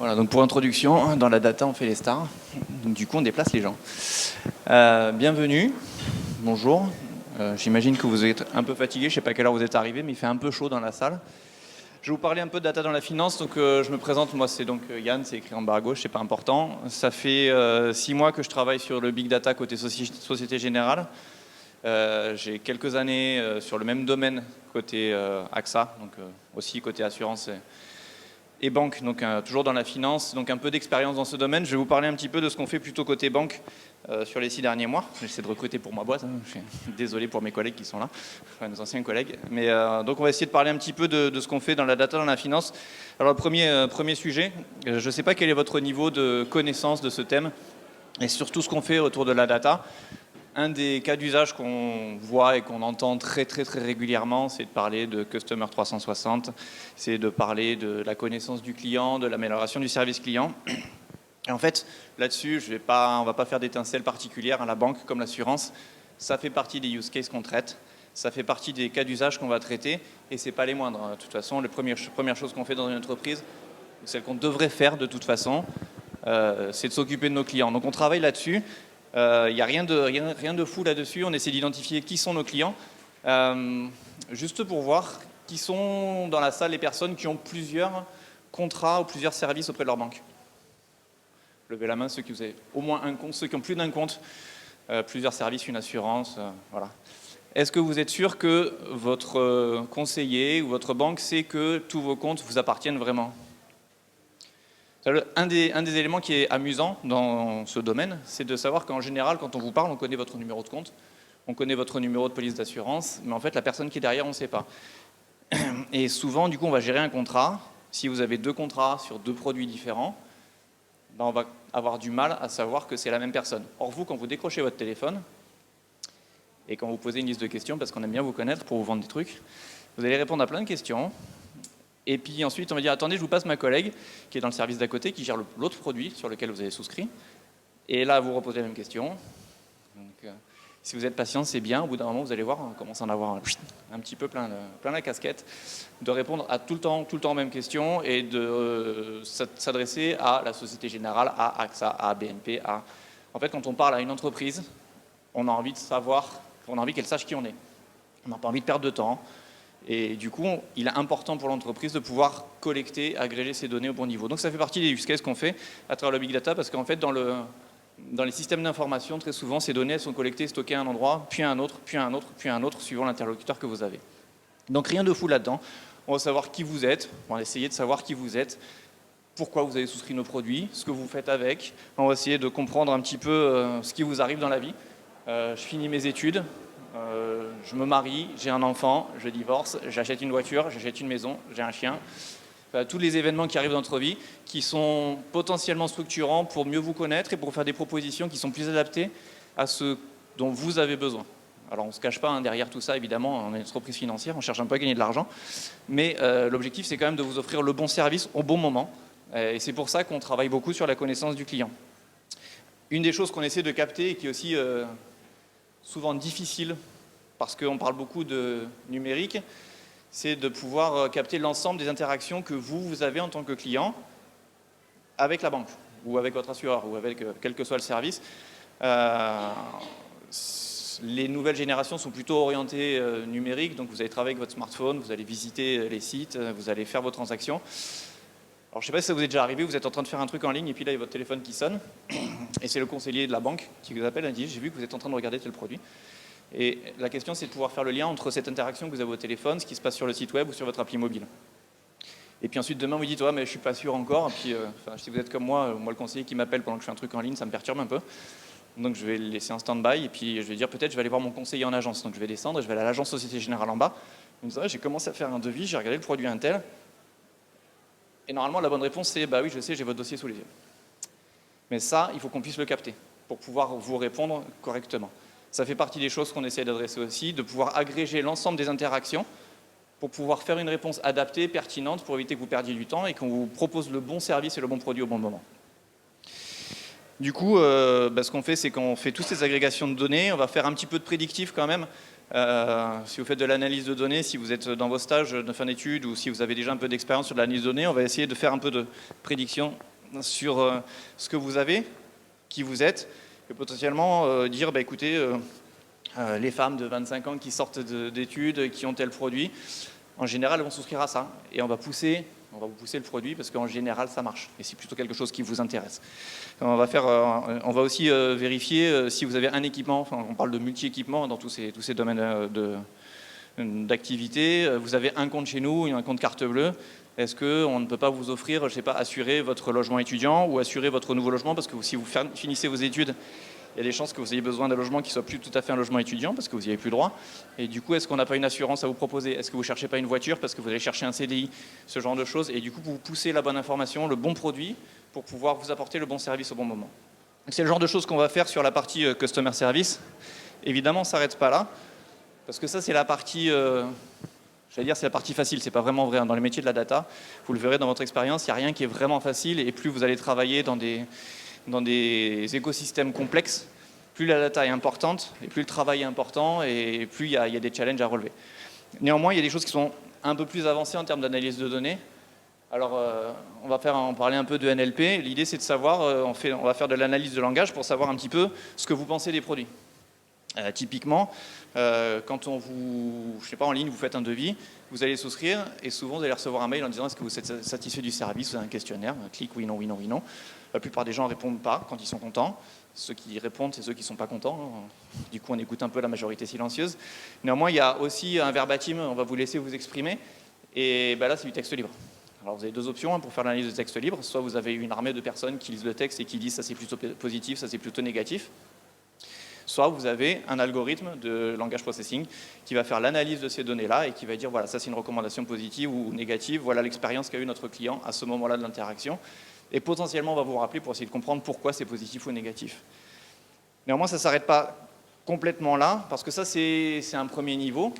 Voilà, donc pour introduction, dans la data, on fait les stars. Donc du coup, on déplace les gens. Bienvenue, bonjour. J'imagine que vous êtes un peu fatigué, je ne sais pas à quelle heure vous êtes arrivé, mais il fait un peu chaud dans la salle. Je vais vous parler un peu de data dans la finance. Donc je me présente, moi c'est donc Yann, c'est écrit en barre gauche, c'est pas important. Ça fait 6 mois que je travaille sur le big data côté Société Générale. J'ai quelques années sur le même domaine côté AXA, donc aussi côté assurance et banque, donc toujours dans la finance, donc un peu d'expérience dans ce domaine. Je vais vous parler un petit peu de ce qu'on fait plutôt côté banque sur les 6 derniers mois. J'essaie de recruter pour ma boîte, hein. Je suis désolé pour mes collègues qui sont là, enfin nos anciens collègues. Mais donc on va essayer de parler un petit peu de ce qu'on fait dans la data, dans la finance. Alors le premier sujet, je ne sais pas quel est votre niveau de connaissance de ce thème, et surtout ce qu'on fait autour de la data. Un des cas d'usage qu'on voit et qu'on entend très régulièrement, c'est de parler de Customer 360, c'est de parler de la connaissance du client, de l'amélioration du service client. Et en fait, là-dessus, on ne va pas faire d'étincelles particulières à la banque comme l'assurance. Ça fait partie des use cases qu'on traite, ça fait partie des cas d'usage qu'on va traiter, et ce n'est pas les moindres. De toute façon, la première chose qu'on fait dans une entreprise, celle qu'on devrait faire de toute façon, c'est de s'occuper de nos clients. Donc on travaille là-dessus. Il n'y a rien de fou là-dessus. On essaie d'identifier qui sont nos clients, juste pour voir qui sont dans la salle les personnes qui ont plusieurs contrats ou plusieurs services auprès de leur banque. Levez la main ceux qui vous avez au moins un compte, ceux qui ont plus d'un compte, plusieurs services, une assurance, voilà. Est-ce que vous êtes sûr que votre conseiller ou votre banque sait que tous vos comptes vous appartiennent vraiment ? Un des éléments qui est amusant dans ce domaine, c'est de savoir qu'en général, quand on vous parle, on connaît votre numéro de compte, on connaît votre numéro de police d'assurance, mais en fait, la personne qui est derrière, on ne sait pas. Et souvent, du coup, on va gérer un contrat. Si vous avez 2 contrats sur 2 produits différents, ben on va avoir du mal à savoir que c'est la même personne. Or, vous, quand vous décrochez votre téléphone, et quand vous posez une liste de questions, parce qu'on aime bien vous connaître pour vous vendre des trucs, vous allez répondre à plein de questions. Et puis ensuite, on va dire, attendez, je vous passe ma collègue qui est dans le service d'à côté, qui gère l'autre produit sur lequel vous avez souscrit. Et là, vous reposez la même question. Donc, si vous êtes patient, c'est bien. Au bout d'un moment, vous allez voir, on commence à en avoir un petit peu plein la casquette, de répondre à tout le temps aux mêmes questions et de s'adresser à la Société Générale, à AXA, à BNP. En fait, quand on parle à une entreprise, on a envie de savoir, on a envie qu'elle sache qui on est. On n'a pas envie de perdre de temps. Et du coup, il est important pour l'entreprise de pouvoir collecter, agréger ces données au bon niveau. Donc ça fait partie des use cases qu'on fait à travers le big data, parce qu'en fait, dans les systèmes d'information, très souvent, ces données sont collectées, stockées à un endroit, puis à un autre, puis à un autre, puis à un autre, suivant l'interlocuteur que vous avez. Donc rien de fou là-dedans. On va savoir qui vous êtes, on va essayer de savoir qui vous êtes, pourquoi vous avez souscrit nos produits, ce que vous faites avec. On va essayer de comprendre un petit peu ce qui vous arrive dans la vie. Je finis mes études. Je me marie, j'ai un enfant, je divorce, j'achète une voiture, j'achète une maison, j'ai un chien. Enfin, tous les événements qui arrivent dans notre vie, qui sont potentiellement structurants pour mieux vous connaître et pour faire des propositions qui sont plus adaptées à ce dont vous avez besoin. Alors on ne se cache pas, hein, derrière tout ça, évidemment, on est une entreprise financière, on cherche un peu à gagner de l'argent, mais l'objectif c'est quand même de vous offrir le bon service au bon moment, et c'est pour ça qu'on travaille beaucoup sur la connaissance du client. Une des choses qu'on essaie de capter et qui est aussi souvent difficile, parce qu'on parle beaucoup de numérique, c'est de pouvoir capter l'ensemble des interactions que vous avez en tant que client avec la banque, ou avec votre assureur, ou avec quel que soit le service. Les nouvelles générations sont plutôt orientées numériques, donc vous allez travailler avec votre smartphone, vous allez visiter les sites, vous allez faire vos transactions. Alors je ne sais pas si ça vous est déjà arrivé, vous êtes en train de faire un truc en ligne et puis là il y a votre téléphone qui sonne et c'est le conseiller de la banque qui vous appelle et dit « j'ai vu que vous êtes en train de regarder tel produit ». Et la question c'est de pouvoir faire le lien entre cette interaction que vous avez au téléphone, ce qui se passe sur le site web ou sur votre appli mobile. Et puis ensuite demain vous dites ouais, « mais je ne suis pas sûr encore ». Et puis si vous êtes comme moi le conseiller qui m'appelle pendant que je fais un truc en ligne, ça me perturbe un peu. Donc je vais le laisser en stand-by et puis je vais dire peut-être je vais aller voir mon conseiller en agence. Donc je vais descendre et je vais aller à l'agence Société Générale en bas. Il me dit ouais, j'ai commencé à faire un devis, j'ai regardé le produit Intel. Et normalement, la bonne réponse, c'est « bah oui, je sais, j'ai votre dossier sous les yeux ». Mais ça, il faut qu'on puisse le capter pour pouvoir vous répondre correctement. Ça fait partie des choses qu'on essaie d'adresser aussi, de pouvoir agréger l'ensemble des interactions pour pouvoir faire une réponse adaptée, pertinente, pour éviter que vous perdiez du temps et qu'on vous propose le bon service et le bon produit au bon moment. Du coup, ce qu'on fait, c'est qu'on fait toutes ces agrégations de données, on va faire un petit peu de prédictif quand même. Si vous faites de l'analyse de données, si vous êtes dans vos stages de fin d'études ou si vous avez déjà un peu d'expérience sur l'analyse de données, on va essayer de faire un peu de prédiction sur ce que vous avez, qui vous êtes, et potentiellement dire, bah, écoutez, les femmes de 25 ans qui sortent d'études, qui ont tel produit, en général, elles vont souscrire à ça. Et on va vous pousser le produit parce qu'en général, ça marche. Et c'est plutôt quelque chose qui vous intéresse. On va aussi vérifier si vous avez un équipement, enfin, on parle de multi-équipement dans tous ces domaines d'activité. Vous avez un compte chez nous, un compte carte bleue. Est-ce qu'on ne peut pas vous offrir, je ne sais pas, assurer votre logement étudiant ou assurer votre nouveau logement parce que si vous finissez vos études, il y a des chances que vous ayez besoin d'un logement qui ne soit plus tout à fait un logement étudiant parce que vous n'y avez plus droit. Et du coup, est-ce qu'on n'a pas une assurance à vous proposer? Est-ce que vous ne cherchez pas une voiture parce que vous allez chercher un CDI? Ce genre de choses. Et du coup, vous poussez la bonne information, le bon produit pour pouvoir vous apporter le bon service au bon moment. C'est le genre de choses qu'on va faire sur la partie Customer Service. Évidemment, on ne s'arrête pas là parce que ça, c'est la partie... J'allais dire c'est la partie facile, c'est pas vraiment vrai. Dans les métiers de la data, vous le verrez dans votre expérience, il n'y a rien qui est vraiment facile et plus vous allez travailler dans des écosystèmes complexes, plus la data est importante et plus le travail est important et plus il y a des challenges à relever. Néanmoins, il y a des choses qui sont un peu plus avancées en termes d'analyse de données. Alors, on va en parler un peu de NLP. L'idée, c'est de savoir, on va faire de l'analyse de langage pour savoir un petit peu ce que vous pensez des produits. Typiquement, quand je sais pas, en ligne, vous faites un devis, vous allez souscrire et souvent vous allez recevoir un mail en disant est-ce que vous êtes satisfait du service, vous avez un questionnaire, un clic oui, non, oui, non, oui, non. La plupart des gens ne répondent pas quand ils sont contents. Ceux qui répondent, c'est ceux qui ne sont pas contents. Du coup, on écoute un peu la majorité silencieuse. Néanmoins, il y a aussi un verbatim, on va vous laisser vous exprimer. Et ben là, c'est du texte libre. Alors, vous avez deux options pour faire l'analyse de texte libre. Soit vous avez une armée de personnes qui lisent le texte et qui disent ça c'est plutôt positif, ça c'est plutôt négatif. Soit vous avez un algorithme de langage processing qui va faire l'analyse de ces données-là et qui va dire voilà, ça c'est une recommandation positive ou négative, voilà l'expérience qu'a eu notre client à ce moment-là de l'interaction. Et potentiellement, on va vous rappeler pour essayer de comprendre pourquoi c'est positif ou négatif. Néanmoins, ça ne s'arrête pas complètement là, parce que ça, c'est un premier niveau.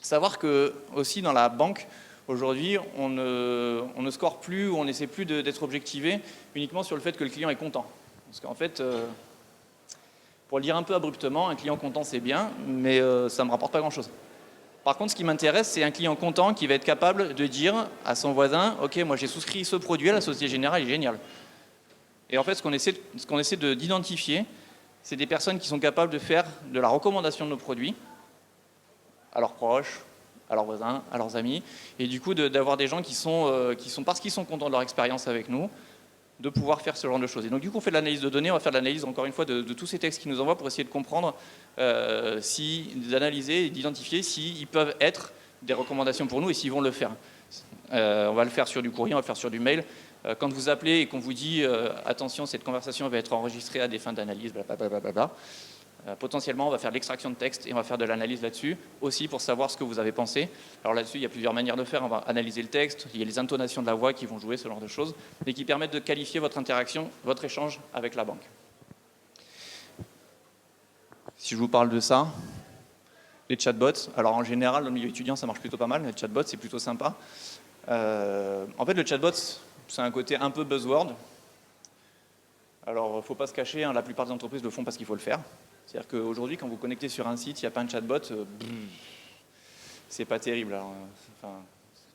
Savoir que, aussi, dans la banque, aujourd'hui, on ne score plus, ou on n'essaie plus d'être objectivé uniquement sur le fait que le client est content. Parce qu'en fait, pour le dire un peu abruptement, un client content, c'est bien, mais ça ne me rapporte pas grand-chose. Par contre, ce qui m'intéresse, c'est un client content qui va être capable de dire à son voisin « Ok, moi j'ai souscrit ce produit à la Société Générale, il est génial. » Et en fait, ce qu'on essaie d'identifier, c'est des personnes qui sont capables de faire de la recommandation de nos produits à leurs proches, à leurs voisins, à leurs amis, et du coup d'avoir des gens qui sont, parce qu'ils sont contents de leur expérience avec nous, de pouvoir faire ce genre de choses. Et donc du coup, on fait de l'analyse de données, on va faire de l'analyse, encore une fois, de tous ces textes qu'ils nous envoient pour essayer de comprendre, d'analyser et d'identifier s'ils peuvent être des recommandations pour nous et s'ils vont le faire. On va le faire sur du courrier, on va le faire sur du mail. Quand vous appelez et qu'on vous dit attention, cette conversation va être enregistrée à des fins d'analyse, blablabla, potentiellement, on va faire de l'extraction de texte et on va faire de l'analyse là-dessus, aussi pour savoir ce que vous avez pensé. Alors là-dessus, il y a plusieurs manières de faire. On va analyser le texte, il y a les intonations de la voix qui vont jouer, ce genre de choses, et qui permettent de qualifier votre interaction, votre échange avec la banque. Si je vous parle de ça, les chatbots, alors en général, dans le milieu étudiant, ça marche plutôt pas mal. Les chatbots, c'est plutôt sympa. En fait, le chatbot, c'est un côté un peu buzzword. Alors, il ne faut pas se cacher, la plupart des entreprises le font parce qu'il faut le faire. C'est-à-dire qu'aujourd'hui, quand vous connectez sur un site, il n'y a pas un chatbot, c'est pas terrible. Alors,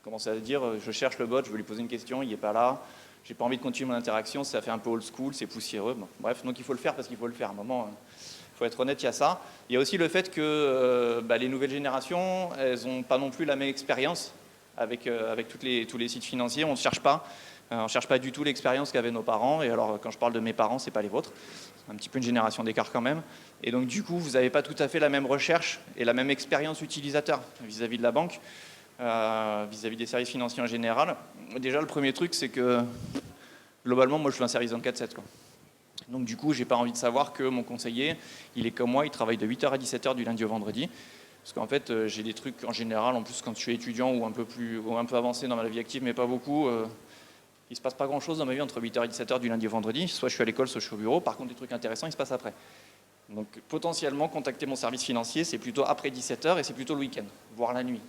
commencez à dire, je cherche le bot, je veux lui poser une question, il n'est pas là, j'ai pas envie de continuer mon interaction, ça fait un peu old school, c'est poussiéreux. Bon, bref, donc il faut le faire parce qu'il faut le faire. À un moment, il faut être honnête, il y a ça. Il y a aussi le fait que les nouvelles générations, elles n'ont pas non plus la même expérience avec tous les sites financiers. On ne cherche pas du tout l'expérience qu'avaient nos parents. Et alors, quand je parle de mes parents, ce n'est pas les vôtres. C'est un petit peu une génération d'écart quand même. Et donc, du coup, vous n'avez pas tout à fait la même recherche et la même expérience utilisateur vis-à-vis de la banque, vis-à-vis des services financiers en général. Déjà, le premier truc, c'est que, globalement, moi, je fais un service 24/7, quoi. Donc, du coup, je n'ai pas envie de savoir que mon conseiller, il est comme moi, il travaille de 8h à 17h du lundi au vendredi. Parce qu'en fait, j'ai des trucs en général, en plus, quand je suis étudiant ou un peu avancé dans ma vie active, mais pas beaucoup, il ne se passe pas grand-chose dans ma vie entre 8h et 17h du lundi au vendredi. Soit je suis à l'école, soit je suis au bureau. Par contre, des trucs intéressants, ils se passent après. Donc, potentiellement, contacter mon service financier, c'est plutôt après 17h et c'est plutôt le week-end, voire la nuit.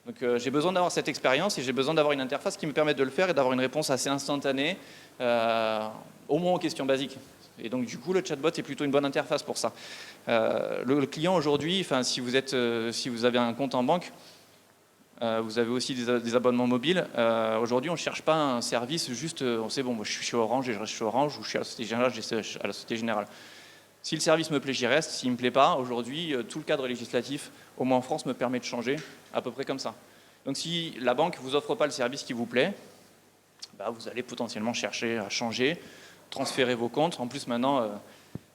Donc, j'ai besoin d'avoir cette expérience et j'ai besoin d'avoir une interface qui me permette de le faire et d'avoir une réponse assez instantanée, au moins aux questions basiques. Et donc, du coup, le chatbot est plutôt une bonne interface pour ça. Le client aujourd'hui, si vous avez un compte en banque, Vous avez aussi des abonnements mobiles. Aujourd'hui, on ne cherche pas un service juste, on sait, bon, moi, je suis chez Orange et je reste chez Orange, ou je suis à la Société Générale, je reste à la Société Générale. Si le service me plaît, j'y reste. S'il ne me plaît pas, aujourd'hui, tout le cadre législatif, au moins en France, me permet de changer à peu près comme ça. Donc si la banque ne vous offre pas le service qui vous plaît, bah, vous allez potentiellement chercher à changer, transférer vos comptes. En plus, maintenant,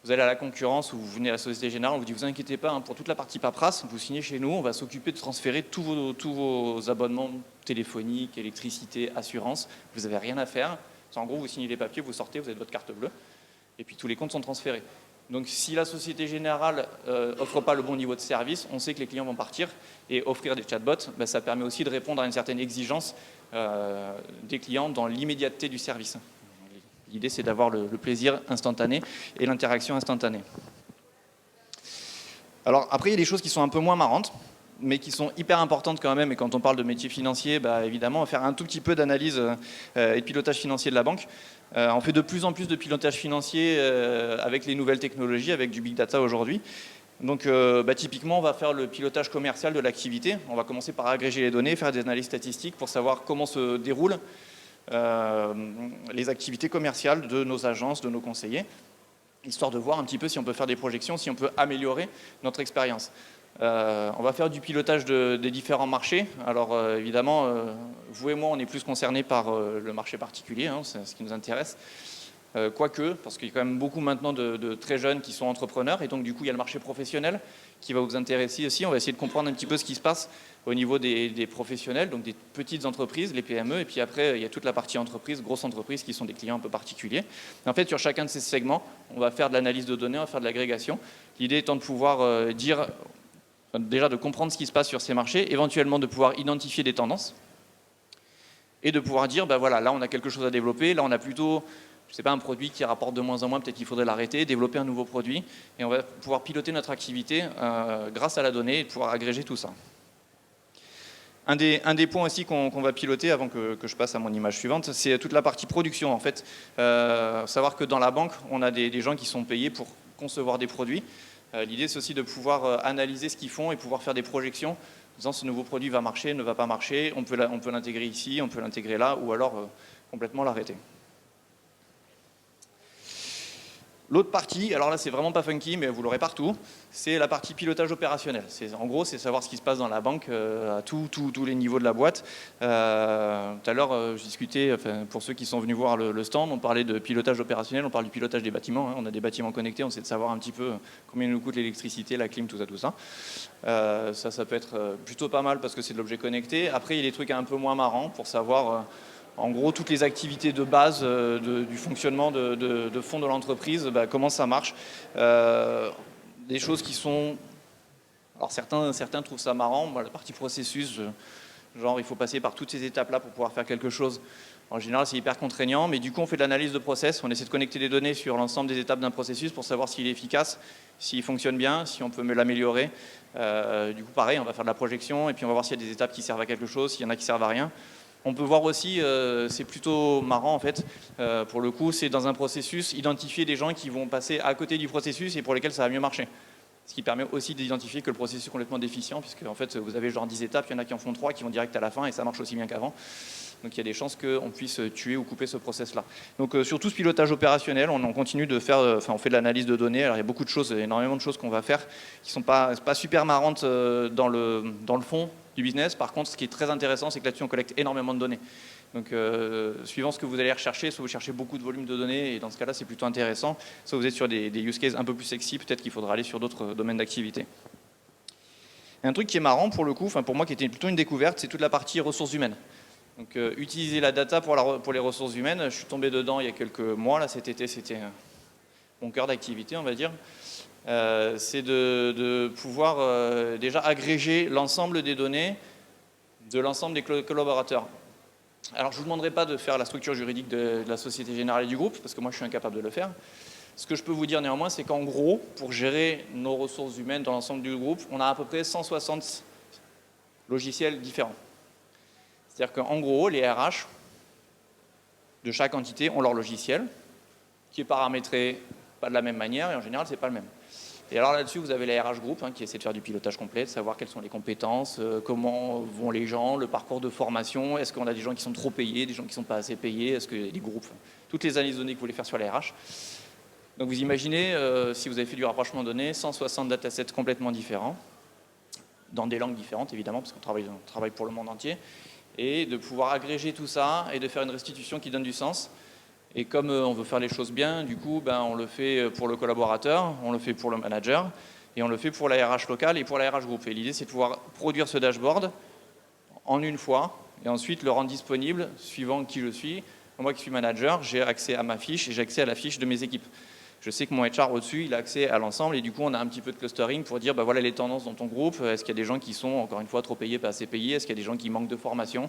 vous allez à la concurrence ou vous venez à la Société Générale, on vous dit, vous inquiétez pas, hein, pour toute la partie paperasse, vous signez chez nous, on va s'occuper de transférer tous vos abonnements téléphoniques, électricité, assurance. Vous n'avez rien à faire. En gros, vous signez les papiers, vous sortez, vous avez votre carte bleue, et puis tous les comptes sont transférés. Donc si la Société Générale offre pas le bon niveau de service, on sait que les clients vont partir, et offrir des chatbots, bah, ça permet aussi de répondre à une certaine exigence des clients dans l'immédiateté du service. L'idée, c'est d'avoir le plaisir instantané et l'interaction instantanée. Alors après, il y a des choses qui sont un peu moins marrantes, mais qui sont hyper importantes quand même. Et quand on parle de métier financier, bah, évidemment, on va faire un tout petit peu d'analyse et de pilotage financier de la banque. On fait de plus en plus de pilotage financier avec les nouvelles technologies, avec du big data aujourd'hui. Donc bah, typiquement, on va faire le pilotage commercial de l'activité. On va commencer par agréger les données, faire des analyses statistiques pour savoir comment se déroulent les activités commerciales de nos agences, de nos conseillers, histoire de voir un petit peu si on peut faire des projections, si on peut améliorer notre expérience. On va faire du pilotage des différents marchés. Alors évidemment, vous et moi, on est plus concernés par le marché particulier, hein, c'est ce qui nous intéresse. Quoique, parce qu'il y a quand même beaucoup maintenant de très jeunes qui sont entrepreneurs, et donc du coup il y a le marché professionnel qui va vous intéresser aussi. On va essayer de comprendre un petit peu ce qui se passe au niveau des professionnels, donc des petites entreprises, les PME, et puis après il y a toute la partie entreprise, grosses entreprises qui sont des clients un peu particuliers. En fait, sur chacun de ces segments, on va faire de l'analyse de données, on va faire de l'agrégation. L'idée étant de pouvoir déjà de comprendre ce qui se passe sur ces marchés, éventuellement de pouvoir identifier des tendances, et de pouvoir dire, ben voilà, là on a quelque chose à développer, là on a plutôt, je ne sais pas, un produit qui rapporte de moins en moins, peut-être qu'il faudrait l'arrêter, développer un nouveau produit, et on va pouvoir piloter notre activité grâce à la donnée et pouvoir agréger tout ça. Un des points aussi qu'on va piloter avant que je passe à mon image suivante, c'est toute la partie production. En fait, savoir que dans la banque, on a des gens qui sont payés pour concevoir des produits. L'idée, c'est aussi de pouvoir analyser ce qu'ils font et pouvoir faire des projections, en disant ce nouveau produit va marcher, ne va pas marcher, on peut l'intégrer ici, on peut l'intégrer là, ou alors complètement l'arrêter. L'autre partie, alors là c'est vraiment pas funky, mais vous l'aurez partout, c'est la partie pilotage opérationnel. En gros, c'est savoir ce qui se passe dans la banque à tous les niveaux de la boîte. Tout à l'heure, je discutais, enfin, pour ceux qui sont venus voir le stand, on parlait de pilotage opérationnel, on parle du pilotage des bâtiments. Hein, on a des bâtiments connectés, on sait de savoir un petit peu combien nous coûte l'électricité, la clim, tout ça. Ça peut être plutôt pas mal parce que c'est de l'objet connecté. Après, il y a des trucs un peu moins marrants pour savoir... en gros, toutes les activités de base du fonctionnement de fond de l'entreprise, bah, comment ça marche. Des choses qui sont... Alors certains trouvent ça marrant, moi, la partie processus, genre il faut passer par toutes ces étapes-là pour pouvoir faire quelque chose. En général, c'est hyper contraignant, mais du coup, on fait de l'analyse de process, on essaie de connecter des données sur l'ensemble des étapes d'un processus pour savoir s'il est efficace, s'il fonctionne bien, si on peut l'améliorer. Du coup, pareil, on va faire de la projection, et puis on va voir s'il y a des étapes qui servent à quelque chose, s'il y en a qui servent à rien. On peut voir aussi, c'est plutôt marrant en fait, pour le coup, c'est dans un processus, identifier des gens qui vont passer à côté du processus et pour lesquels ça va mieux marcher. Ce qui permet aussi d'identifier que le processus est complètement déficient, puisque en fait, vous avez genre 10 étapes, il y en a qui en font 3, qui vont direct à la fin et ça marche aussi bien qu'avant. Donc il y a des chances qu'on puisse tuer ou couper ce process-là. Donc sur tout ce pilotage opérationnel, on continue de faire, on fait de l'analyse de données. Alors il y a beaucoup de choses, énormément de choses qu'on va faire qui ne sont pas super marrantes dans le fond du business. Par contre, ce qui est très intéressant, c'est que là-dessus, on collecte énormément de données. Donc suivant ce que vous allez rechercher, soit vous cherchez beaucoup de volume de données, et dans ce cas-là, c'est plutôt intéressant. Soit vous êtes sur des use cases un peu plus sexy, peut-être qu'il faudra aller sur d'autres domaines d'activité. Un truc qui est marrant pour le coup, pour moi qui était plutôt une découverte, c'est toute la partie ressources humaines. Donc utiliser la data pour les ressources humaines, je suis tombé dedans il y a quelques mois, là cet été c'était mon cœur d'activité on va dire, c'est de pouvoir déjà agréger l'ensemble des données de l'ensemble des collaborateurs. Alors je ne vous demanderai pas de faire la structure juridique de la Société Générale et du groupe, parce que moi je suis incapable de le faire. Ce que je peux vous dire néanmoins, c'est qu'en gros, pour gérer nos ressources humaines dans l'ensemble du groupe, on a à peu près 160 logiciels différents. C'est-à-dire qu'en gros, les RH de chaque entité ont leur logiciel, qui est paramétré pas de la même manière, et en général, ce n'est pas le même. Et alors là-dessus, vous avez la RH Group qui essaie de faire du pilotage complet, de savoir quelles sont les compétences, comment vont les gens, le parcours de formation, est-ce qu'on a des gens qui sont trop payés, des gens qui ne sont pas assez payés, est-ce que les groupes, toutes les analyses de données que vous voulez faire sur la RH. Donc vous imaginez, si vous avez fait du rapprochement de données, 160 datasets complètement différents, dans des langues différentes évidemment, parce qu'on travaille pour le monde entier, et de pouvoir agréger tout ça et de faire une restitution qui donne du sens. Et comme on veut faire les choses bien, du coup, on le fait pour le collaborateur, on le fait pour le manager, et on le fait pour la RH locale et pour la RH groupe. Et l'idée, c'est de pouvoir produire ce dashboard en une fois, et ensuite le rendre disponible, suivant qui je suis. Moi qui suis manager, j'ai accès à ma fiche et j'ai accès à la fiche de mes équipes. Je sais que mon HR au-dessus, il a accès à l'ensemble, et du coup, on a un petit peu de clustering pour dire, voilà les tendances dans ton groupe, est-ce qu'il y a des gens qui sont, encore une fois, trop payés, pas assez payés, est-ce qu'il y a des gens qui manquent de formation,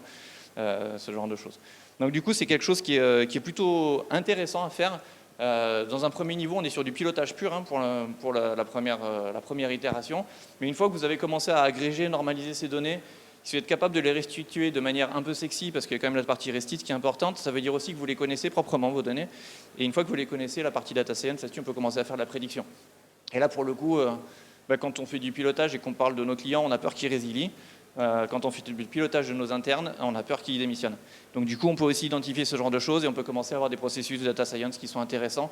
ce genre de choses. Donc du coup, c'est quelque chose qui est plutôt intéressant à faire. Dans un premier niveau, on est sur du pilotage pur pour la première itération. Mais une fois que vous avez commencé à agréger, normaliser ces données, si vous êtes capable de les restituer de manière un peu sexy, parce qu'il y a quand même la partie restit qui est importante, ça veut dire aussi que vous les connaissez proprement, vos données. Et une fois que vous les connaissez, la partie data science, là-dessus, on peut commencer à faire de la prédiction. Et là, pour le coup, quand on fait du pilotage et qu'on parle de nos clients, on a peur qu'ils résilient. Quand on fait du pilotage de nos internes, on a peur qu'ils démissionnent. Donc du coup, on peut aussi identifier ce genre de choses et on peut commencer à avoir des processus de data science qui sont intéressants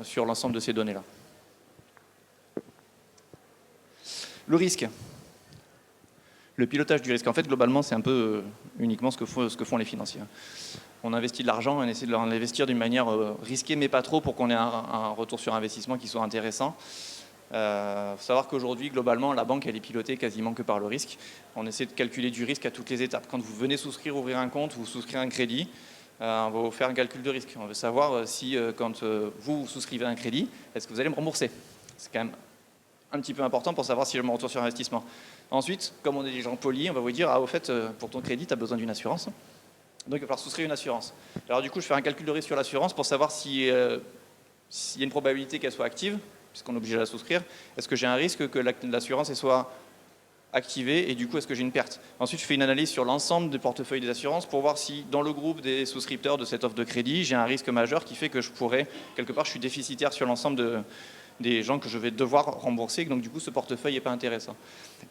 sur l'ensemble de ces données-là. Le risque. Le pilotage du risque. En fait, globalement, c'est un peu uniquement ce que font les financiers. On investit de l'argent, on essaie de l'investir d'une manière risquée, mais pas trop, pour qu'on ait un retour sur investissement qui soit intéressant. Il faut savoir qu'aujourd'hui, globalement, la banque, elle est pilotée quasiment que par le risque. On essaie de calculer du risque à toutes les étapes. Quand vous venez ouvrir un compte, vous souscrivez un crédit, on va vous faire un calcul de risque. On veut savoir si, quand vous souscrivez un crédit, est-ce que vous allez me rembourser. C'est quand même un petit peu important pour savoir si je me retourne sur investissement. Ensuite, comme on est des gens polis, on va vous dire, au fait, pour ton crédit, tu as besoin d'une assurance. Donc, il va falloir souscrire une assurance. Alors, du coup, je fais un calcul de risque sur l'assurance pour savoir s'il y a une probabilité qu'elle soit active, puisqu'on est obligé de la souscrire. Est-ce que j'ai un risque que l'assurance soit activée et du coup, est-ce que j'ai une perte? Ensuite, je fais une analyse sur l'ensemble des portefeuilles des assurances pour voir si, dans le groupe des souscripteurs de cette offre de crédit, j'ai un risque majeur qui fait que je pourrais, quelque part, je suis déficitaire sur l'ensemble des gens que je vais devoir rembourser, donc du coup, ce portefeuille n'est pas intéressant.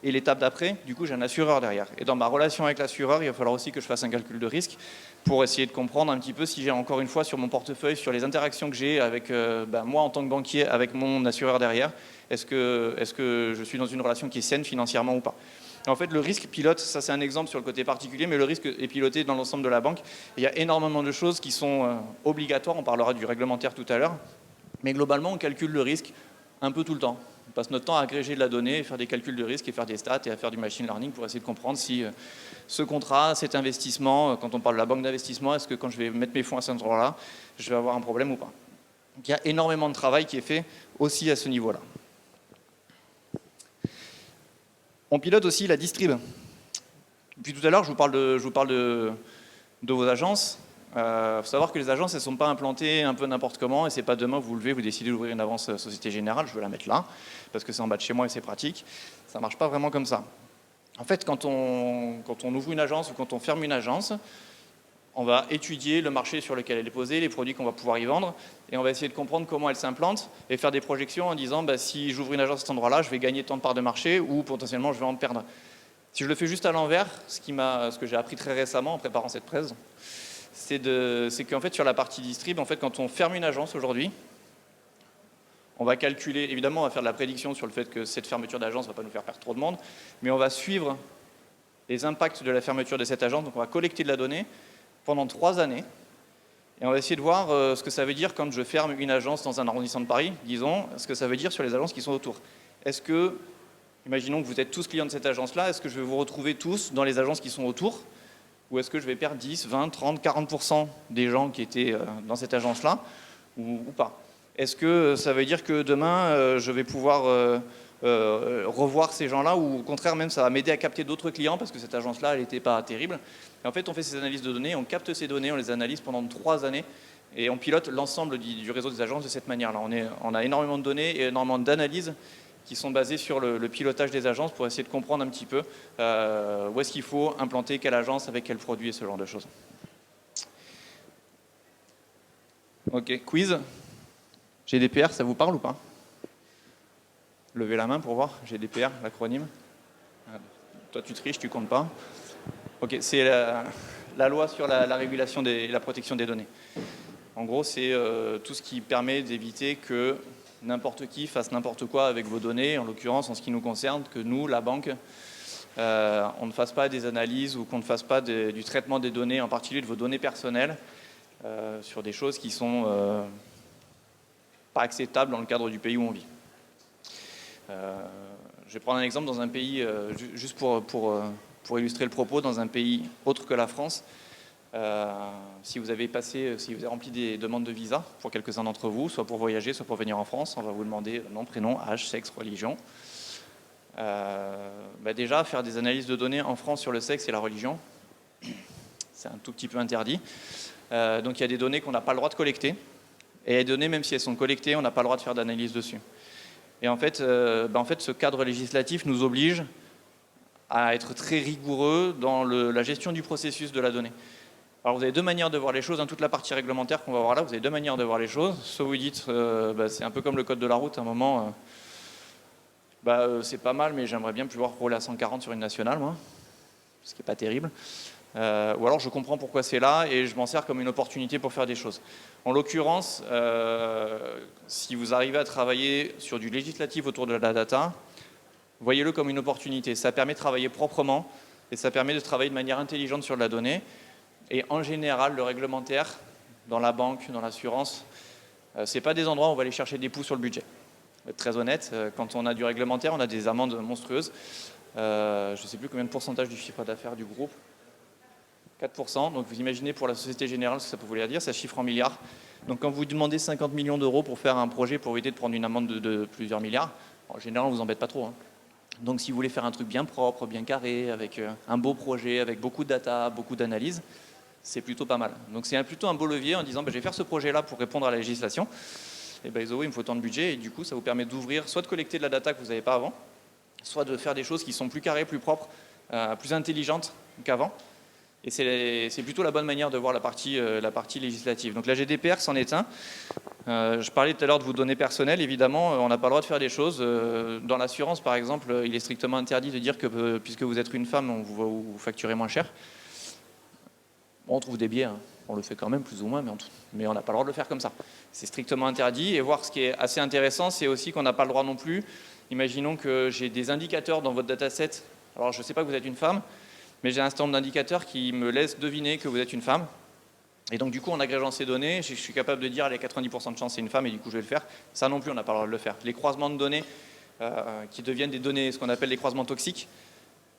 Et l'étape d'après, du coup, j'ai un assureur derrière. Et dans ma relation avec l'assureur, il va falloir aussi que je fasse un calcul de risque pour essayer de comprendre un petit peu si j'ai, encore une fois, sur mon portefeuille, sur les interactions que j'ai avec moi en tant que banquier, avec mon assureur derrière, est-ce que je suis dans une relation qui est saine financièrement ou pas. En fait, le risque pilote, ça c'est un exemple sur le côté particulier, mais le risque est piloté dans l'ensemble de la banque. Et il y a énormément de choses qui sont obligatoires, on parlera du réglementaire tout à l'heure, mais globalement, on calcule le risque un peu tout le temps. On passe notre temps à agréger de la donnée, faire des calculs de risque et faire des stats et à faire du machine learning pour essayer de comprendre si ce contrat, cet investissement, quand on parle de la banque d'investissement, est-ce que quand je vais mettre mes fonds à cet endroit-là, je vais avoir un problème ou pas. Donc, il y a énormément de travail qui est fait aussi à ce niveau-là. On pilote aussi la distrib. Depuis tout à l'heure, je vous parle de vos agences. Il faut savoir que les agences, elles ne sont pas implantées un peu n'importe comment, et c'est pas demain vous vous levez, vous décidez d'ouvrir une avance Société Générale, je vais la mettre là, parce que c'est en bas de chez moi et c'est pratique. Ça ne marche pas vraiment comme ça. En fait, quand on ouvre une agence ou quand on ferme une agence, on va étudier le marché sur lequel elle est posée, les produits qu'on va pouvoir y vendre, et on va essayer de comprendre comment elle s'implante et faire des projections en disant si j'ouvre une agence à cet endroit-là, je vais gagner tant de parts de marché ou potentiellement je vais en perdre. Si je le fais juste à l'envers, ce que j'ai appris très récemment en préparant cette presse, c'est qu'en fait sur la partie distrib, en fait, quand on ferme une agence aujourd'hui, on va calculer, évidemment on va faire de la prédiction sur le fait que cette fermeture d'agence ne va pas nous faire perdre trop de monde, mais on va suivre les impacts de la fermeture de cette agence, donc on va collecter de la donnée pendant 3 années, et on va essayer de voir ce que ça veut dire quand je ferme une agence dans un arrondissement de Paris, disons, ce que ça veut dire sur les agences qui sont autour. Est-ce que, imaginons que vous êtes tous clients de cette agence-là, est-ce que je vais vous retrouver tous dans les agences qui sont autour ? Ou est-ce que je vais perdre 10, 20, 30, 40% des gens qui étaient dans cette agence-là ou pas? Est-ce que ça veut dire que demain, je vais pouvoir revoir ces gens-là ou au contraire même ça va m'aider à capter d'autres clients parce que cette agence-là, elle n'était pas terrible? Et en fait, on fait ces analyses de données, on capte ces données, on les analyse pendant 3 années et on pilote l'ensemble du réseau des agences de cette manière-là. On a énormément de données et énormément d'analyses qui sont basées sur le pilotage des agences pour essayer de comprendre un petit peu où est-ce qu'il faut implanter quelle agence, avec quel produit et ce genre de choses. Ok, quiz. GDPR, ça vous parle ou pas? Levez la main pour voir, GDPR, l'acronyme. Toi, tu triches, tu comptes pas. Ok, c'est la loi sur la régulation et la protection des données. En gros, c'est tout ce qui permet d'éviter que n'importe qui fasse n'importe quoi avec vos données, en l'occurrence, en ce qui nous concerne, que nous, la banque, on ne fasse pas des analyses ou qu'on ne fasse pas du traitement des données, en particulier de vos données personnelles, sur des choses qui sont pas acceptables dans le cadre du pays où on vit. Je vais prendre un exemple dans un pays, juste pour illustrer le propos, dans un pays autre que la France. Si vous avez rempli des demandes de visa pour quelques-uns d'entre vous, soit pour voyager, soit pour venir en France, on va vous demander nom, prénom, âge, sexe, religion. Déjà, faire des analyses de données en France sur le sexe et la religion, c'est un tout petit peu interdit. Donc il y a des données qu'on n'a pas le droit de collecter, et les données, même si elles sont collectées, on n'a pas le droit de faire d'analyse dessus. Et en fait, ce cadre législatif nous oblige à être très rigoureux dans la gestion du processus de la donnée. Alors vous avez deux manières de voir les choses, toute la partie réglementaire qu'on va voir là, vous avez deux manières de voir les choses. Soit vous dites, c'est un peu comme le code de la route, à un moment, c'est pas mal, mais j'aimerais bien pouvoir rouler à 140 sur une nationale, moi, ce qui n'est pas terrible. Ou alors je comprends pourquoi c'est là et je m'en sers comme une opportunité pour faire des choses. En l'occurrence, si vous arrivez à travailler sur du législatif autour de la data, voyez-le comme une opportunité. Ça permet de travailler proprement et ça permet de travailler de manière intelligente sur la donnée. Et en général, le réglementaire, dans la banque, dans l'assurance, ce n'est pas des endroits où on va aller chercher des poux sur le budget. Pour être très honnête, quand on a du réglementaire, on a des amendes monstrueuses. Je ne sais plus combien de pourcentage du chiffre d'affaires du groupe. 4%, donc vous imaginez pour la Société Générale ce que ça peut vouloir dire, ça chiffre en milliards. Donc quand vous demandez 50 millions d'euros pour faire un projet pour éviter de prendre une amende de plusieurs milliards, en général on ne vous embête pas trop. Donc si vous voulez faire un truc bien propre, bien carré, avec un beau projet, avec beaucoup de data, beaucoup d'analyse, c'est plutôt pas mal. Donc c'est plutôt un beau levier en disant je vais faire ce projet-là pour répondre à la législation. Et il me faut tant de budget et du coup ça vous permet d'ouvrir, soit de collecter de la data que vous n'avez pas avant, soit de faire des choses qui sont plus carrées, plus propres, plus intelligentes qu'avant. Et c'est plutôt la bonne manière de voir la partie législative. Donc la GDPR c'en est un. Je parlais tout à l'heure de vos données personnelles. Évidemment, on n'a pas le droit de faire des choses. Dans l'assurance, par exemple, il est strictement interdit de dire que puisque vous êtes une femme, on va vous facturer moins cher. Bon, on trouve des biais. On le fait quand même plus ou moins, mais on n'a pas le droit de le faire comme ça. C'est strictement interdit. Et voir ce qui est assez intéressant, c'est aussi qu'on n'a pas le droit non plus. Imaginons que j'ai des indicateurs dans votre dataset. Alors, je ne sais pas que vous êtes une femme, mais j'ai un certain nombre d'indicateurs qui me laissent deviner que vous êtes une femme. Et donc du coup, en agrégeant ces données, je suis capable de dire allez, 90% de chance c'est une femme et du coup je vais le faire. Ça non plus, on n'a pas le droit de le faire. Les croisements de données qui deviennent des données, ce qu'on appelle les croisements toxiques,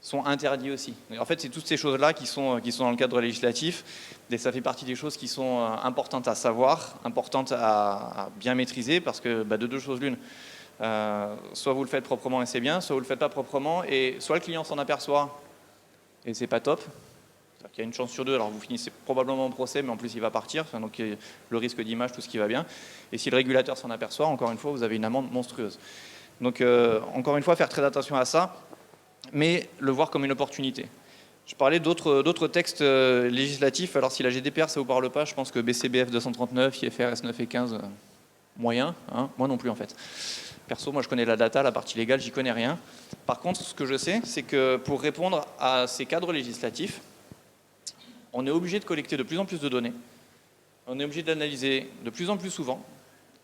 sont interdits aussi. Et en fait, c'est toutes ces choses-là qui sont dans le cadre législatif. Et ça fait partie des choses qui sont importantes à savoir, importantes à bien maîtriser, parce que de deux choses l'une. Soit vous le faites proprement et c'est bien, soit vous ne le faites pas proprement, et soit le client s'en aperçoit, et c'est pas top. Il y a une chance sur deux, alors vous finissez probablement en procès, mais en plus il va partir, donc le risque d'image, tout ce qui va bien. Et si le régulateur s'en aperçoit, encore une fois, vous avez une amende monstrueuse. Donc encore une fois, faire très attention à ça, mais le voir comme une opportunité. Je parlais d'autres textes législatifs, alors si la GDPR ça ne vous parle pas, je pense que BCBF 239, IFRS 9 et 15, moyen, moi non plus en fait. Perso, moi je connais la data, la partie légale, j'y connais rien. Par contre, ce que je sais, c'est que pour répondre à ces cadres législatifs, on est obligé de collecter de plus en plus de données, on est obligé d'analyser de plus en plus souvent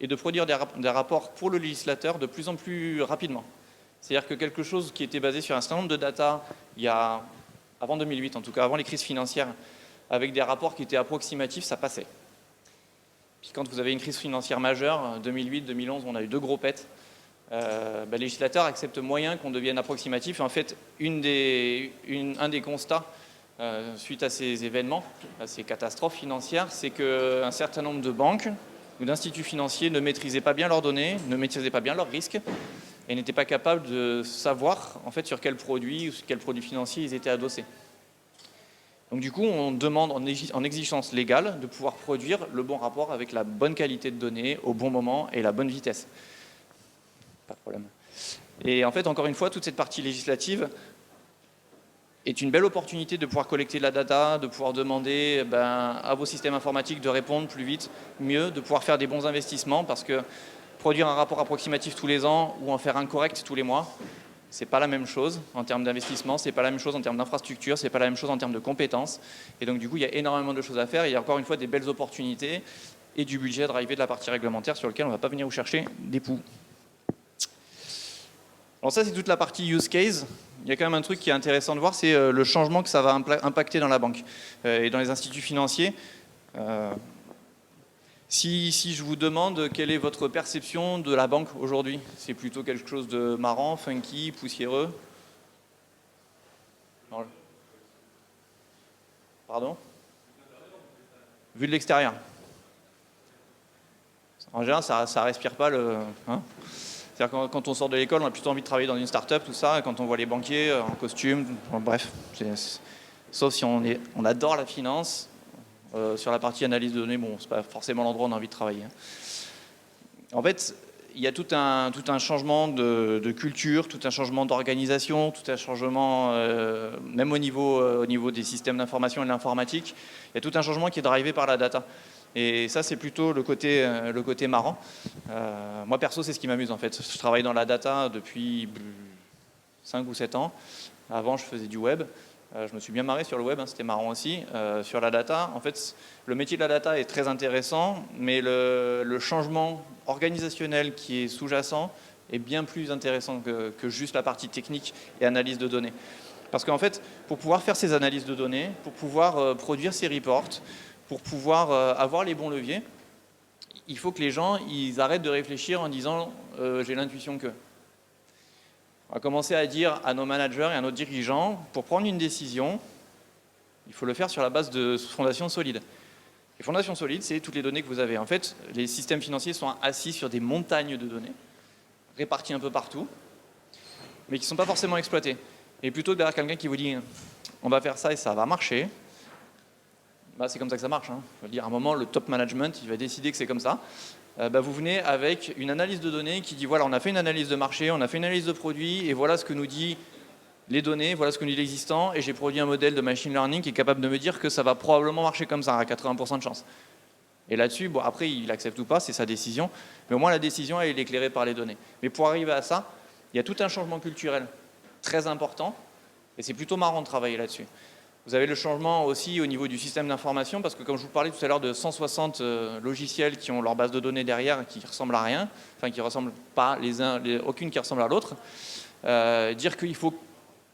et de produire des rapports pour le législateur de plus en plus rapidement. C'est-à-dire que quelque chose qui était basé sur un certain nombre de data, avant 2008 en tout cas, avant les crises financières, avec des rapports qui étaient approximatifs, ça passait. Puis quand vous avez une crise financière majeure, 2008, 2011, on a eu deux gros pets, le législateur accepte moyen qu'on devienne approximatif. Et en fait, un des constats suite à ces événements, à ces catastrophes financières, c'est qu'un certain nombre de banques ou d'instituts financiers ne maîtrisaient pas bien leurs données, ne maîtrisaient pas bien leurs risques et n'étaient pas capables de savoir en fait, sur quel produit ou sur quel produit financier ils étaient adossés. Donc du coup, on demande en exigence légale de pouvoir produire le bon rapport avec la bonne qualité de données au bon moment et la bonne vitesse. Pas de problème. Et en fait, encore une fois, toute cette partie législative est une belle opportunité de pouvoir collecter de la data, de pouvoir demander à vos systèmes informatiques de répondre plus vite, mieux, de pouvoir faire des bons investissements parce que produire un rapport approximatif tous les ans ou en faire un correct tous les mois, c'est pas la même chose en termes d'investissement, c'est pas la même chose en termes d'infrastructure, c'est pas la même chose en termes de compétences. Et donc du coup, il y a énormément de choses à faire. Il y a encore une fois des belles opportunités et du budget drivé de la partie réglementaire sur lequel on ne va pas venir vous chercher des poux. Alors ça, c'est toute la partie use case. Il y a quand même un truc qui est intéressant de voir, c'est le changement que ça va impacter dans la banque et dans les instituts financiers. Si je vous demande quelle est votre perception de la banque aujourd'hui, c'est plutôt quelque chose de marrant, funky, poussiéreux? Pardon? Vu de l'extérieur. En général, ça respire pas le... Hein. C'est-à-dire quand on sort de l'école, on a plutôt envie de travailler dans une start-up, tout ça, et quand on voit les banquiers en costume, bon, bref, sauf si on adore la finance, sur la partie analyse de données, bon, c'est pas forcément l'endroit où on a envie de travailler. En fait, il y a tout un changement de culture, tout un changement d'organisation, tout un changement, même au niveau des systèmes d'information et de l'informatique, il y a tout un changement qui est drivé par la data. Et ça, c'est plutôt le côté marrant. Moi, perso, c'est ce qui m'amuse, en fait. Je travaille dans la data depuis 5 ou 7 ans. Avant, je faisais du web. Je me suis bien marré sur le web, hein, c'était marrant aussi. Sur la data, en fait, le métier de la data est très intéressant, mais le changement organisationnel qui est sous-jacent est bien plus intéressant que juste la partie technique et analyse de données. Parce qu'en fait, pour pouvoir faire ces analyses de données, pour pouvoir produire ces reports, pour pouvoir avoir les bons leviers, il faut que les gens ils arrêtent de réfléchir en disant j'ai l'intuition que. On va commencer à dire à nos managers et à nos dirigeants, pour prendre une décision, il faut le faire sur la base de fondations solides. Les fondations solides, c'est toutes les données que vous avez. En fait, les systèmes financiers sont assis sur des montagnes de données, réparties un peu partout, mais qui ne sont pas forcément exploitées. Et plutôt que derrière quelqu'un qui vous dit on va faire ça et ça va marcher, bah, c'est comme ça que ça marche. Hein. Je veux dire, à un moment, le top management, il va décider que c'est comme ça. Vous venez avec une analyse de données qui dit voilà, on a fait une analyse de marché, on a fait une analyse de produit, et voilà ce que nous dit les données, voilà ce que nous dit l'existant, et j'ai produit un modèle de machine learning qui est capable de me dire que ça va probablement marcher comme ça, à 80% de chance. Et là-dessus, bon, après, il accepte ou pas, c'est sa décision, mais au moins la décision, elle est éclairée par les données. Mais pour arriver à ça, il y a tout un changement culturel très important, et c'est plutôt marrant de travailler là-dessus. Vous avez le changement aussi au niveau du système d'information, parce que comme je vous parlais tout à l'heure de 160 logiciels qui ont leur base de données derrière, qui ne ressemblent à rien, enfin qui ne ressemblent pas aucune qui ressemble à l'autre, dire qu'il faut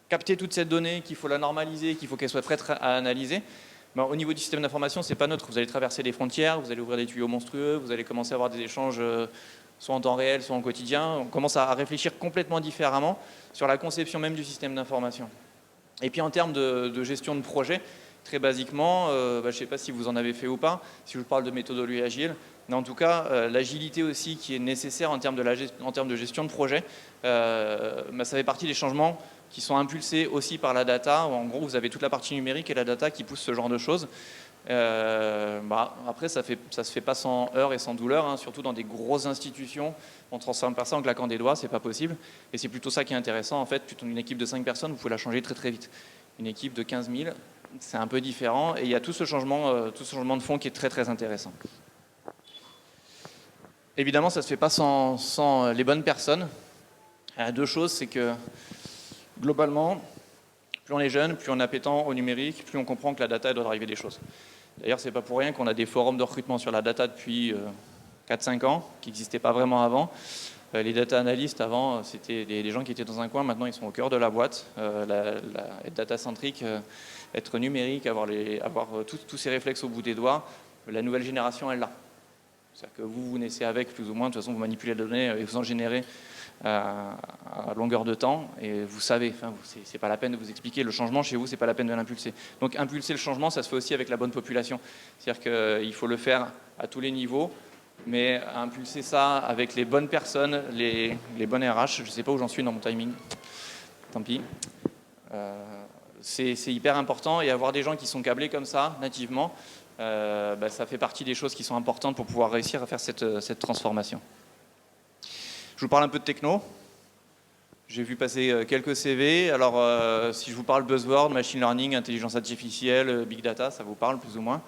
capter toute cette donnée, qu'il faut la normaliser, qu'il faut qu'elle soit prête à analyser, ben, au niveau du système d'information, c'est pas neutre. Vous allez traverser des frontières, vous allez ouvrir des tuyaux monstrueux, vous allez commencer à avoir des échanges soit en temps réel, soit en quotidien. On commence à réfléchir complètement différemment sur la conception même du système d'information. Et puis en termes de gestion de projet, très basiquement, je ne sais pas si vous en avez fait ou pas, si je vous parle de méthodologie agile, mais en tout cas, l'agilité aussi qui est nécessaire en termes de gestion de projet, ça fait partie des changements qui sont impulsés aussi par la data, où en gros vous avez toute la partie numérique et la data qui pousse ce genre de choses. Après, ça se fait pas sans heurts et sans douleur, hein, surtout dans des grosses institutions. On transforme pas ça en claquant des doigts, c'est pas possible. Et c'est plutôt ça qui est intéressant. En fait, plutôt une équipe de 5 personnes, vous pouvez la changer très très vite. Une équipe de 15 000, c'est un peu différent. Et il y a tout ce changement de fond qui est très très intéressant. Évidemment, ça se fait pas sans les bonnes personnes. Deux choses, c'est que globalement, plus on est jeune, plus on est appétent au numérique, plus on comprend que la data elle doit arriver des choses. D'ailleurs, c'est pas pour rien qu'on a des forums de recrutement sur la data depuis 4-5 ans, qui n'existaient pas vraiment avant. Les data analystes, avant, c'était des gens qui étaient dans un coin, maintenant ils sont au cœur de la boîte. Être data-centrique, être numérique, avoir tous ces réflexes au bout des doigts, la nouvelle génération, elle l'a. C'est-à-dire que vous naissez avec, plus ou moins, de toute façon, vous manipulez les données et vous en générez à longueur de temps, et vous savez, c'est pas la peine de vous expliquer, le changement chez vous, c'est pas la peine de l'impulser. Donc impulser le changement, ça se fait aussi avec la bonne population. C'est-à-dire qu'il faut le faire à tous les niveaux, mais impulser ça avec les bonnes personnes, les bonnes RH, je ne sais pas où j'en suis dans mon timing, tant pis. C'est hyper important, et avoir des gens qui sont câblés comme ça, nativement, ça fait partie des choses qui sont importantes pour pouvoir réussir à faire cette transformation. Je vous parle un peu de techno. J'ai vu passer quelques CV. Alors, si je vous parle buzzword, machine learning, intelligence artificielle, big data, ça vous parle plus ou moins.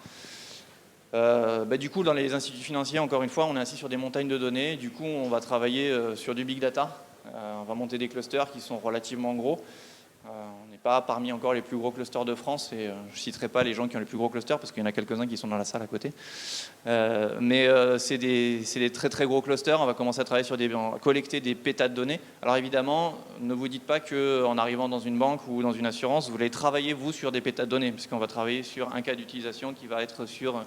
Du coup, dans les instituts financiers, encore une fois, on est assis sur des montagnes de données. Du coup, on va travailler sur du big data. On va monter des clusters qui sont relativement gros. On n'est pas parmi encore les plus gros clusters de France, et je ne citerai pas les gens qui ont les plus gros clusters, parce qu'il y en a quelques-uns qui sont dans la salle à côté. C'est des très très gros clusters. On va commencer à travailler on va collecter des pétas de données. Alors évidemment, ne vous dites pas qu'en arrivant dans une banque ou dans une assurance, vous allez travailler vous sur des pétas de données, puisqu'on va travailler sur un cas d'utilisation qui va être sur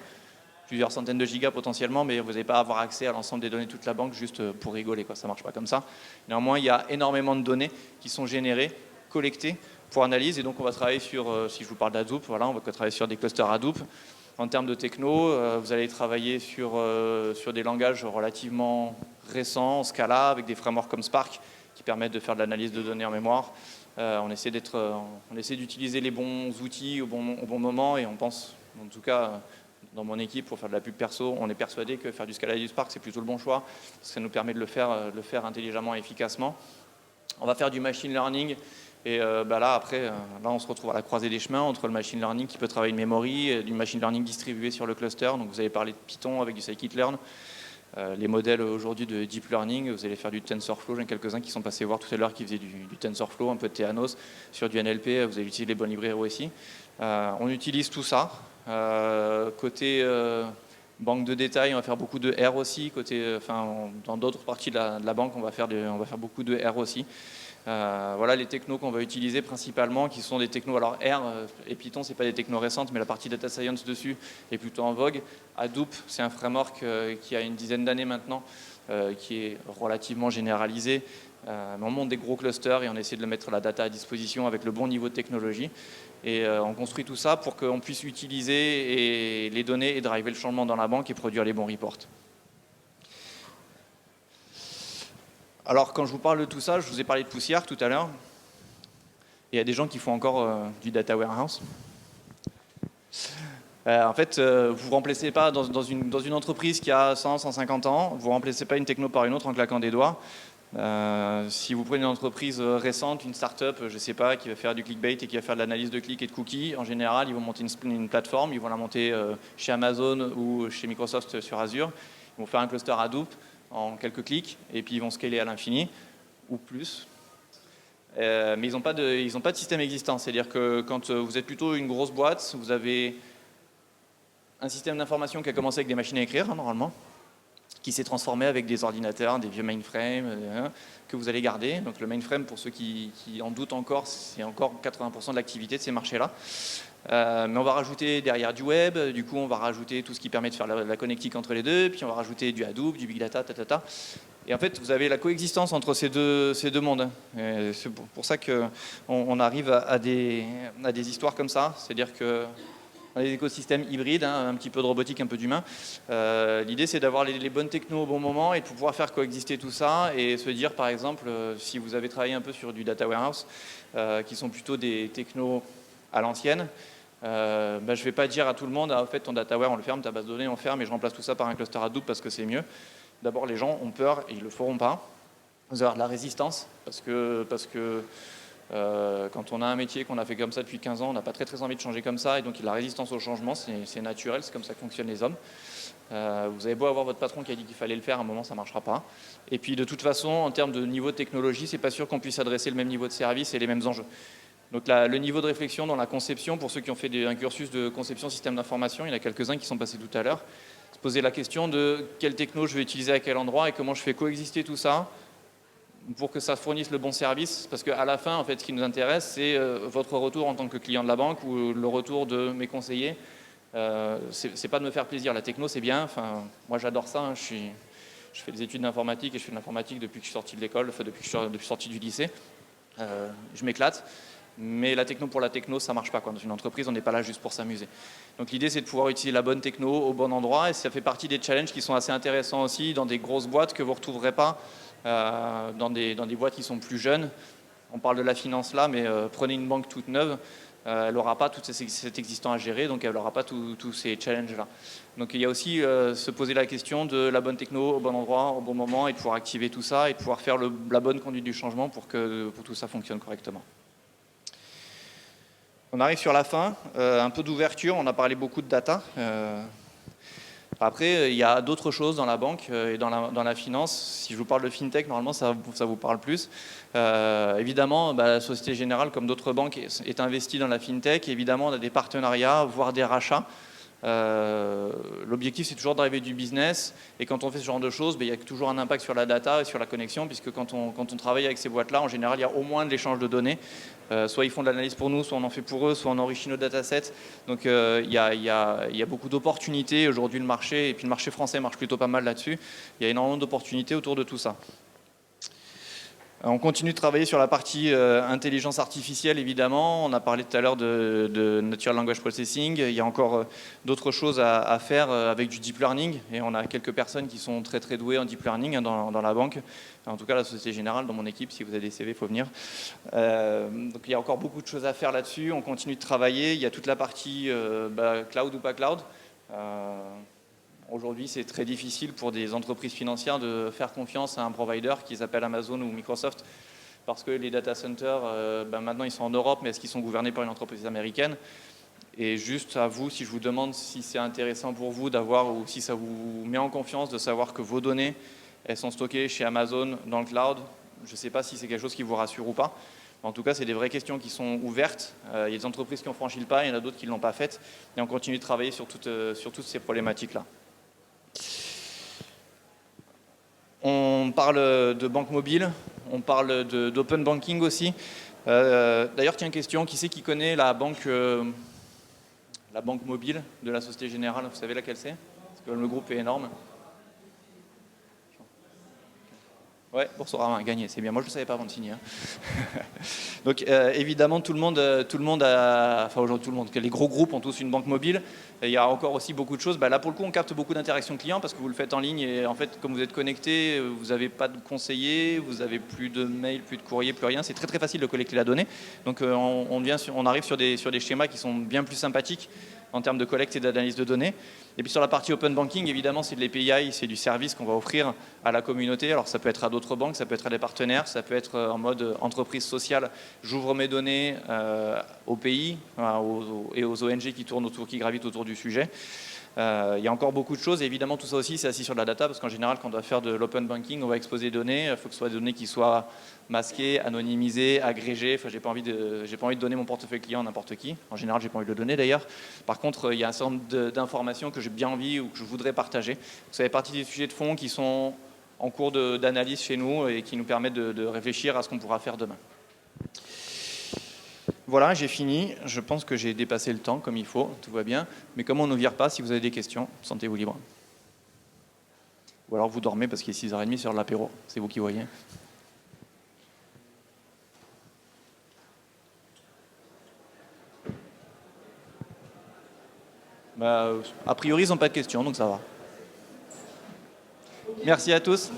plusieurs centaines de gigas potentiellement, mais vous n'allez pas avoir accès à l'ensemble des données de toute la banque juste pour rigoler, quoi. Ça ne marche pas comme ça. Néanmoins, il y a énormément de données qui sont générées, collectées pour analyse, et donc on va travailler sur, si je vous parle d'Hadoop, voilà, on va travailler sur des clusters Hadoop. En termes de techno, vous allez travailler sur des langages relativement récents, en Scala, avec des frameworks comme Spark, qui permettent de faire de l'analyse de données en mémoire. On essaie d'utiliser les bons outils au bon moment, et on pense, en tout cas, dans mon équipe, pour faire de la pub perso, on est persuadé que faire du Scala et du Spark, c'est plutôt le bon choix, parce que ça nous permet de le faire intelligemment et efficacement. On va faire du machine learning, et là, après, on se retrouve à la croisée des chemins entre le machine learning qui peut travailler une memory, et du machine learning distribué sur le cluster. Donc vous avez parlé de Python avec du scikit-learn. Les modèles aujourd'hui de deep learning, vous allez faire du TensorFlow. J'en ai quelques-uns qui sont passés voir tout à l'heure qui faisaient du TensorFlow, un peu de Theanos. Sur du NLP, vous allez utiliser les bonnes librairies aussi. On utilise tout ça. Côté banque de détail, on va faire beaucoup de R aussi. Dans d'autres parties de la banque, on va faire beaucoup de R aussi. Voilà les technos qu'on va utiliser principalement, qui sont des technos, alors R et Python, c'est pas des technos récentes, mais la partie data science dessus est plutôt en vogue. Hadoop, c'est un framework qui a une dizaine d'années maintenant, qui est relativement généralisé. On monte des gros clusters et on essaie de mettre la data à disposition avec le bon niveau de technologie. Et on construit tout ça pour qu'on puisse utiliser les données et driver le changement dans la banque et produire les bons reports. Alors, quand je vous parle de tout ça, je vous ai parlé de poussière tout à l'heure. Il y a des gens qui font encore du data warehouse. En fait, vous ne remplacez pas dans une entreprise qui a 100, 150 ans, vous ne remplacez pas une techno par une autre en claquant des doigts. Si vous prenez une entreprise récente, une start-up, je ne sais pas, qui va faire du clickbait et qui va faire de l'analyse de clics et de cookies, en général, ils vont monter une plateforme, ils vont la monter chez Amazon ou chez Microsoft sur Azure. Ils vont faire un cluster Hadoop en quelques clics, et puis ils vont scaler à l'infini, ou plus. Mais ils n'ont pas de système existant. C'est-à-dire que quand vous êtes plutôt une grosse boîte, vous avez un système d'information qui a commencé avec des machines à écrire, normalement, qui s'est transformé avec des ordinateurs, des vieux mainframes, que vous allez garder. Donc le mainframe, pour ceux qui en doutent encore, c'est encore 80% de l'activité de ces marchés-là. Mais on va rajouter derrière du web, du coup on va rajouter tout ce qui permet de faire la connectique entre les deux, puis on va rajouter du Hadoop, du big data, Et en fait, vous avez la coexistence entre ces deux mondes. C'est pour ça qu'on arrive à des histoires comme ça, c'est-à-dire que dans les écosystèmes hybrides, un petit peu de robotique, un peu d'humain. L'idée, c'est d'avoir les bonnes technos au bon moment et de pouvoir faire coexister tout ça et se dire, par exemple, si vous avez travaillé un peu sur du data warehouse, qui sont plutôt des technos à l'ancienne, je ne vais pas dire à tout le monde, en fait, ton dataware, on le ferme, ta base de données, on ferme, et je remplace tout ça par un cluster Hadoop parce que c'est mieux. D'abord, les gens ont peur et ils ne le feront pas. Vous allez avoir de la résistance parce que quand on a un métier qu'on a fait comme ça depuis 15 ans, on n'a pas très envie de changer comme ça, et donc la résistance au changement, c'est naturel, c'est comme ça que fonctionnent les hommes. Vous avez beau avoir votre patron qui a dit qu'il fallait le faire, à un moment ça ne marchera pas. Et puis de toute façon, en termes de niveau de technologie, c'est pas sûr qu'on puisse adresser le même niveau de service et les mêmes enjeux. Donc le niveau de réflexion dans la conception, pour ceux qui ont fait un cursus de conception système d'information, il y en a quelques-uns qui sont passés tout à l'heure, se poser la question de quelle techno je vais utiliser à quel endroit et comment je fais coexister tout ça pour que ça fournisse le bon service, parce qu'à la fin, en fait, ce qui nous intéresse, c'est votre retour en tant que client de la banque ou le retour de mes conseillers. C'est pas de me faire plaisir, la techno c'est bien, enfin, moi j'adore ça, je fais des études d'informatique et je fais de l'informatique depuis que je suis sorti de l'école, enfin, depuis que je suis sorti du lycée. Je m'éclate. Mais la techno pour la techno, ça ne marche pas, quoi. Dans une entreprise, on n'est pas là juste pour s'amuser. Donc l'idée, c'est de pouvoir utiliser la bonne techno au bon endroit, et ça fait partie des challenges qui sont assez intéressants aussi dans des grosses boîtes que vous ne retrouverez pas dans des boîtes qui sont plus jeunes. On parle de la finance là, mais prenez une banque toute neuve, elle n'aura pas tout cet existant à gérer, donc elle n'aura pas tous ces challenges-là. Donc il y a aussi se poser la question de la bonne techno au bon endroit, au bon moment, et de pouvoir activer tout ça, et de pouvoir faire la bonne conduite du changement pour que tout ça fonctionne correctement. On arrive sur la fin, un peu d'ouverture, on a parlé beaucoup de data. Après, il y a d'autres choses dans la banque et dans la finance. Si je vous parle de FinTech, normalement, ça vous parle plus. Évidemment, la Société Générale, comme d'autres banques, est investie dans la FinTech. Évidemment, on a des partenariats, voire des rachats. L'objectif, c'est toujours d'arriver du business. Et quand on fait ce genre de choses, il y a toujours un impact sur la data et sur la connexion, puisque quand on travaille avec ces boîtes-là, en général, il y a au moins de l'échange de données. Soit ils font de l'analyse pour nous, soit on en fait pour eux, soit on enrichit nos datasets. Donc il y a beaucoup d'opportunités. Aujourd'hui, le marché, et puis le marché français marche plutôt pas mal là-dessus, il y a énormément d'opportunités autour de tout ça. On continue de travailler sur la partie intelligence artificielle, évidemment. On a parlé tout à l'heure de Natural Language Processing. Il y a encore d'autres choses à faire avec du deep learning. Et on a quelques personnes qui sont très très douées en deep learning dans la banque. En tout cas, la Société Générale, dans mon équipe, si vous avez des CV, il faut venir. Donc il y a encore beaucoup de choses à faire là-dessus. On continue de travailler. Il y a toute la partie cloud ou pas cloud. Aujourd'hui, c'est très difficile pour des entreprises financières de faire confiance à un provider qui s'appelle Amazon ou Microsoft, parce que les data centers, maintenant, ils sont en Europe, mais est-ce qu'ils sont gouvernés par une entreprise américaine? Et juste à vous, si je vous demande si c'est intéressant pour vous d'avoir, ou si ça vous met en confiance de savoir que vos données, elles sont stockées chez Amazon dans le cloud, je ne sais pas si c'est quelque chose qui vous rassure ou pas. En tout cas, c'est des vraies questions qui sont ouvertes. Il y a des entreprises qui ont franchi le pas, il y en a d'autres qui ne l'ont pas fait. Et on continue de travailler sur toutes ces problématiques-là. On parle de banque mobile, on parle d'open banking aussi. D'ailleurs, tiens, question, qui c'est qui connaît la banque mobile de la Société Générale? Vous savez laquelle c'est? Parce que le groupe est énorme. Ouais, Boursorama a gagné, c'est bien. Moi, je ne le savais pas avant de signer. Hein. Donc, évidemment, tout le monde enfin, aujourd'hui, tout le monde, les gros groupes ont tous une banque mobile. Et il y a encore aussi beaucoup de choses. Là, pour le coup, on capte beaucoup d'interactions clients parce que vous le faites en ligne. Et en fait, comme vous êtes connecté, vous n'avez pas de conseiller, vous n'avez plus de mail, plus de courrier, plus rien. C'est très, très facile de collecter la donnée. Donc, on arrive sur des schémas qui sont bien plus sympathiques en termes de collecte et d'analyse de données. Et puis sur la partie open banking, évidemment, c'est de l'API, c'est du service qu'on va offrir à la communauté. Alors ça peut être à d'autres banques, ça peut être à des partenaires, ça peut être en mode entreprise sociale. J'ouvre mes données au pays et aux ONG qui gravitent autour du sujet. Il y a encore beaucoup de choses et évidemment tout ça aussi c'est assis sur de la data parce qu'en général quand on doit faire de l'open banking on va exposer des données, il faut que ce soit des données qui soient masquées, anonymisées, agrégées. Enfin, j'ai pas envie de donner mon portefeuille client à n'importe qui. En général j'ai pas envie de le donner d'ailleurs. Par contre il y a un certain nombre d'informations que j'ai bien envie ou que je voudrais partager. Ça fait partie des sujets de fond qui sont en cours d'analyse chez nous et qui nous permettent de réfléchir à ce qu'on pourra faire demain. Voilà, j'ai fini. Je pense que j'ai dépassé le temps comme il faut, tout va bien. Mais comme on ne vire pas, si vous avez des questions, sentez-vous libre. Ou alors vous dormez parce qu'il est 6h30 sur l'apéro, c'est vous qui voyez. A priori, ils n'ont pas de questions, donc ça va. Merci à tous.